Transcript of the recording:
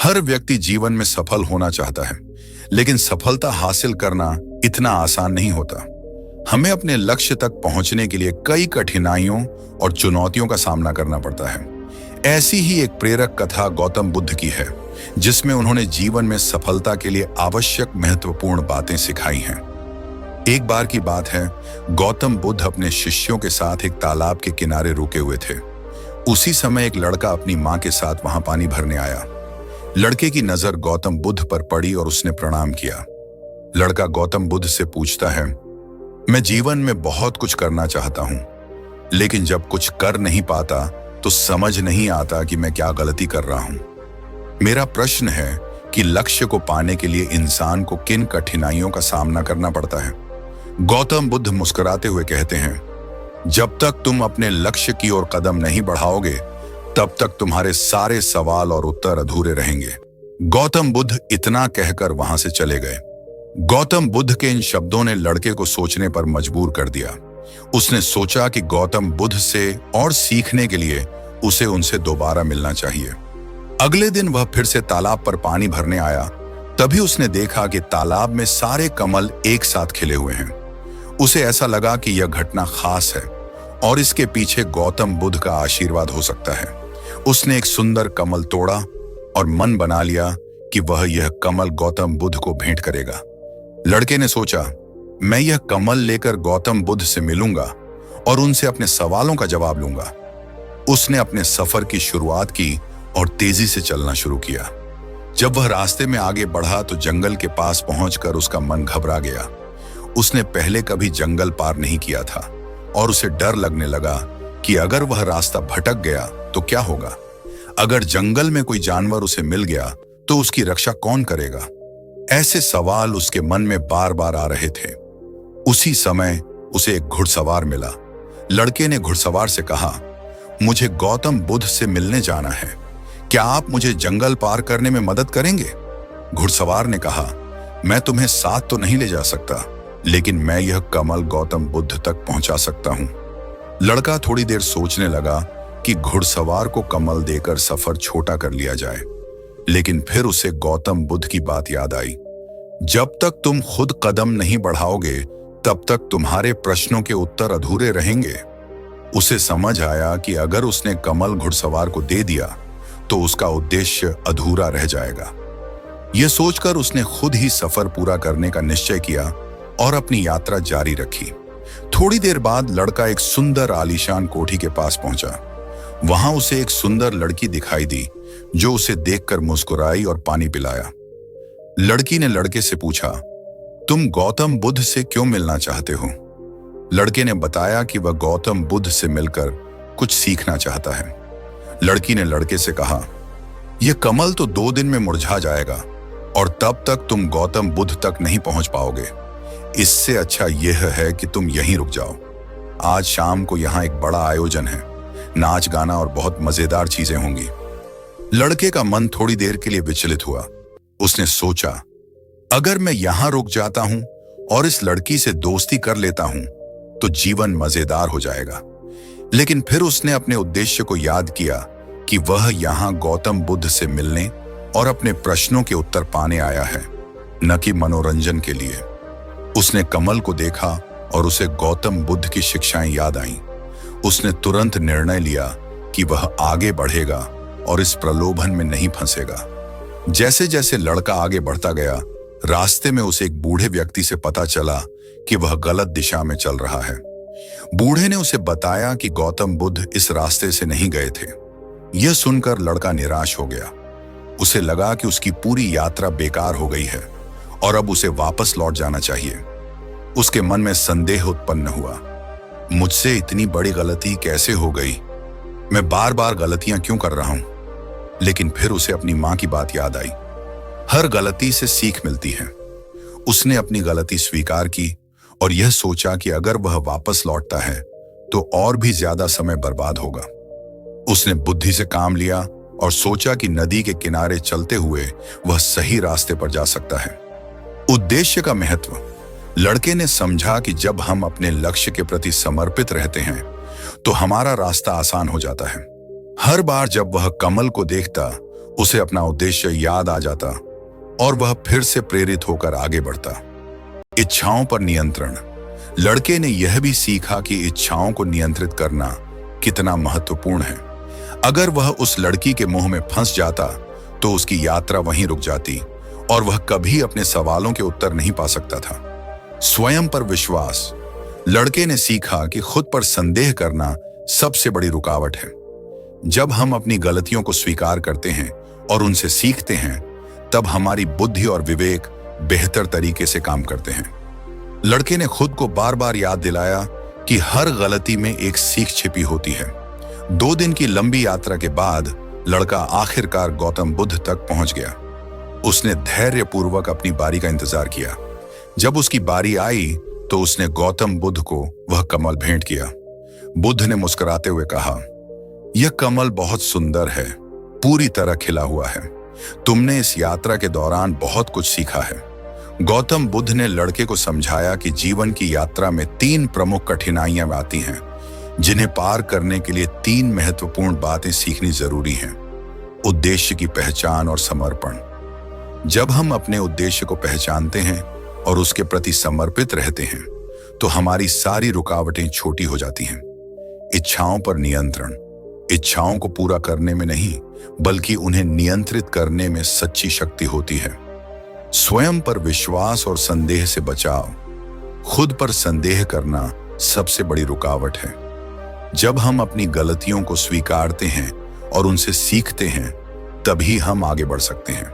हर व्यक्ति जीवन में सफल होना चाहता है, लेकिन सफलता हासिल करना इतना आसान नहीं होता। हमें अपने लक्ष्य तक पहुंचने के लिए कई कठिनाइयों और चुनौतियों का सामना करना पड़ता है। ऐसी ही एक प्रेरक कथा गौतम बुद्ध की है, जिसमें उन्होंने जीवन में सफलता के लिए आवश्यक महत्वपूर्ण बातें सिखाई हैं। एक बार की बात है, गौतम बुद्ध अपने शिष्यों के साथ एक तालाब के किनारे रुके हुए थे। उसी समय एक लड़का अपनी मां के साथ वहां पानी भरने आया। लड़के की नजर गौतम बुद्ध पर पड़ी और उसने प्रणाम किया। लड़का गौतम बुद्ध से पूछता है, मैं जीवन में बहुत कुछ करना चाहता हूं, लेकिन जब कुछ कर नहीं पाता तो समझ नहीं आता कि मैं क्या गलती कर रहा हूं। मेरा प्रश्न है कि लक्ष्य को पाने के लिए इंसान को किन कठिनाइयों का सामना करना पड़ता है। गौतम बुद्ध मुस्कुराते हुए कहते हैं, जब तक तुम अपने लक्ष्य की ओर कदम नहीं बढ़ाओगे, तब तक तुम्हारे सारे सवाल और उत्तर अधूरे रहेंगे। गौतम बुद्ध इतना कहकर वहां से चले गए। गौतम बुद्ध के इन शब्दों ने लड़के को सोचने पर मजबूर कर दिया। उसने सोचा कि गौतम बुद्ध से और सीखने के लिए उसे उनसे दोबारा मिलना चाहिए। अगले दिन वह फिर से तालाब पर पानी भरने आया। तभी उसने देखा कि तालाब में सारे कमल एक साथ खिले हुए हैं। उसे ऐसा लगा कि यह घटना खास है और इसके पीछे गौतम बुद्ध का आशीर्वाद हो सकता है। उसने एक सुंदर कमल तोड़ा और मन बना लिया कि वह यह कमल गौतम बुद्ध को भेंट करेगा। लड़के ने सोचा, मैं यह कमल लेकर गौतम बुद्ध से मिलूंगा और उनसे अपने सवालों का जवाब लूंगा। उसने अपने सफर की शुरुआत की और तेजी से चलना शुरू किया। जब वह रास्ते में आगे बढ़ा तो जंगल के पास पहुंचकर उसका मन घबरा गया। उसने पहले कभी जंगल पार नहीं किया था और उसे डर लगने लगा कि अगर वह रास्ता भटक गया तो क्या होगा। अगर जंगल में कोई जानवर उसे मिल गया तो उसकी रक्षा कौन करेगा। ऐसे सवाल उसके मन में बार बार आ रहे थे। उसी समय उसे एक घुड़सवार मिला। लड़के ने घुड़सवार से कहा, मुझे गौतम बुद्ध से मिलने जाना है, क्या आप मुझे जंगल पार करने में मदद करेंगे। घुड़सवार ने कहा, मैं तुम्हें साथ तो नहीं ले जा सकता, लेकिन मैं यह कमल गौतम बुद्ध तक पहुंचा सकता हूं। लड़का थोड़ी देर सोचने लगा कि घुड़सवार को कमल देकर सफर छोटा कर लिया जाए, लेकिन फिर उसे गौतम बुद्ध की बात याद आई, जब तक तुम खुद कदम नहीं बढ़ाओगे तब तक तुम्हारे प्रश्नों के उत्तर अधूरे रहेंगे। उसे समझ आया कि अगर उसने कमल घुड़सवार को दे दिया तो उसका उद्देश्य अधूरा रह जाएगा। यह सोचकर उसने खुद ही सफर पूरा करने का निश्चय किया और अपनी यात्रा जारी रखी। थोड़ी देर बाद लड़का एक सुंदर आलीशान कोठी के पास पहुंचा। वहां उसे एक सुंदर लड़की दिखाई दी, जो उसे देखकर मुस्कुराई और पानी पिलाया। लड़की ने लड़के से पूछा, तुम गौतम बुद्ध से क्यों मिलना चाहते हो। लड़के ने बताया कि वह गौतम बुद्ध से मिलकर कुछ सीखना चाहता है। लड़की ने लड़के से कहा, यह कमल तो 2 दिन में मुरझा जाएगा और तब तक तुम गौतम बुद्ध तक नहीं पहुंच पाओगे। इससे अच्छा यह है कि तुम यहीं रुक जाओ। आज शाम को यहाँ एक बड़ा आयोजन है, नाच गाना और बहुत मजेदार चीजें होंगी। लड़के का मन थोड़ी देर के लिए विचलित हुआ। उसने सोचा, अगर मैं यहां रुक जाता हूं और इस लड़की से दोस्ती कर लेता हूं तो जीवन मजेदार हो जाएगा। लेकिन फिर उसने अपने उद्देश्य को याद किया कि वह यहां गौतम बुद्ध से मिलने और अपने प्रश्नों के उत्तर पाने आया है, न कि मनोरंजन के लिए। उसने कमल को देखा और उसे गौतम बुद्ध की शिक्षाएं याद आईं। उसने तुरंत निर्णय लिया कि वह आगे बढ़ेगा और इस प्रलोभन में नहीं फंसेगा। जैसे जैसे लड़का आगे बढ़ता गया, रास्ते में उसे एक बूढ़े व्यक्ति से पता चला कि वह गलत दिशा में चल रहा है। बूढ़े ने उसे बताया कि गौतम बुद्ध इस रास्ते से नहीं गए थे। यह सुनकर लड़का निराश हो गया। उसे लगा कि उसकी पूरी यात्रा बेकार हो गई है और अब उसे वापस लौट जाना चाहिए। उसके मन में संदेह उत्पन्न हुआ, मुझसे इतनी बड़ी गलती कैसे हो गई, मैं बार बार गलतियां क्यों कर रहा हूं। लेकिन फिर उसे अपनी मां की बात याद आई, हर गलती से सीख मिलती है। उसने अपनी गलती स्वीकार की और यह सोचा कि अगर वह वापस लौटता है तो और भी ज्यादा समय बर्बाद होगा। उसने बुद्धि से काम लिया और सोचा कि नदी के किनारे चलते हुए वह सही रास्ते पर जा सकता है। उद्देश्य का महत्व। लड़के ने समझा कि जब हम अपने लक्ष्य के प्रति समर्पित रहते हैं तो हमारा रास्ता आसान हो जाता है। हर बार जब वह कमल को देखता, उसे अपना उद्देश्य याद आ जाता और वह फिर से प्रेरित होकर आगे बढ़ता। इच्छाओं पर नियंत्रण। लड़के ने यह भी सीखा कि इच्छाओं को नियंत्रित करना कितना महत्वपूर्ण है। अगर वह उस लड़की के मुंह में फंस जाता तो उसकी यात्रा वहीं रुक जाती और वह कभी अपने सवालों के उत्तर नहीं पा सकता था। स्वयं पर विश्वास। लड़के ने सीखा कि खुद पर संदेह करना सबसे बड़ी रुकावट है। जब हम अपनी गलतियों को स्वीकार करते हैं और उनसे सीखते हैं, तब हमारी बुद्धि और विवेक बेहतर तरीके से काम करते हैं। लड़के ने खुद को बार बार याद दिलाया कि हर गलती में एक सीख छिपी होती है। 2 दिन की लंबी यात्रा के बाद लड़का आखिरकार गौतम बुद्ध तक पहुंच गया। उसने धैर्यपूर्वक अपनी बारी का इंतजार किया। जब उसकी बारी आई तो उसने गौतम बुद्ध को वह कमल भेंट किया। बुद्ध ने मुस्कुराते हुए कहा, यह कमल बहुत सुंदर है, पूरी तरह खिला हुआ है। तुमने इस यात्रा के दौरान बहुत कुछ सीखा है। गौतम बुद्ध ने लड़के को समझाया कि जीवन की यात्रा में 3 प्रमुख कठिनाइयां आती हैं, जिन्हें पार करने के लिए 3 महत्वपूर्ण बातें सीखनी जरूरी हैं। उद्देश्य की पहचान और समर्पण। जब हम अपने उद्देश्य को पहचानते हैं और उसके प्रति समर्पित रहते हैं, तो हमारी सारी रुकावटें छोटी हो जाती हैं। इच्छाओं पर नियंत्रण। इच्छाओं को पूरा करने में नहीं, बल्कि उन्हें नियंत्रित करने में सच्ची शक्ति होती है। स्वयं पर विश्वास और संदेह से बचाव। खुद पर संदेह करना सबसे बड़ी रुकावट है। जब हम अपनी गलतियों को स्वीकारते हैं और उनसे सीखते हैं, तभी हम आगे बढ़ सकते हैं।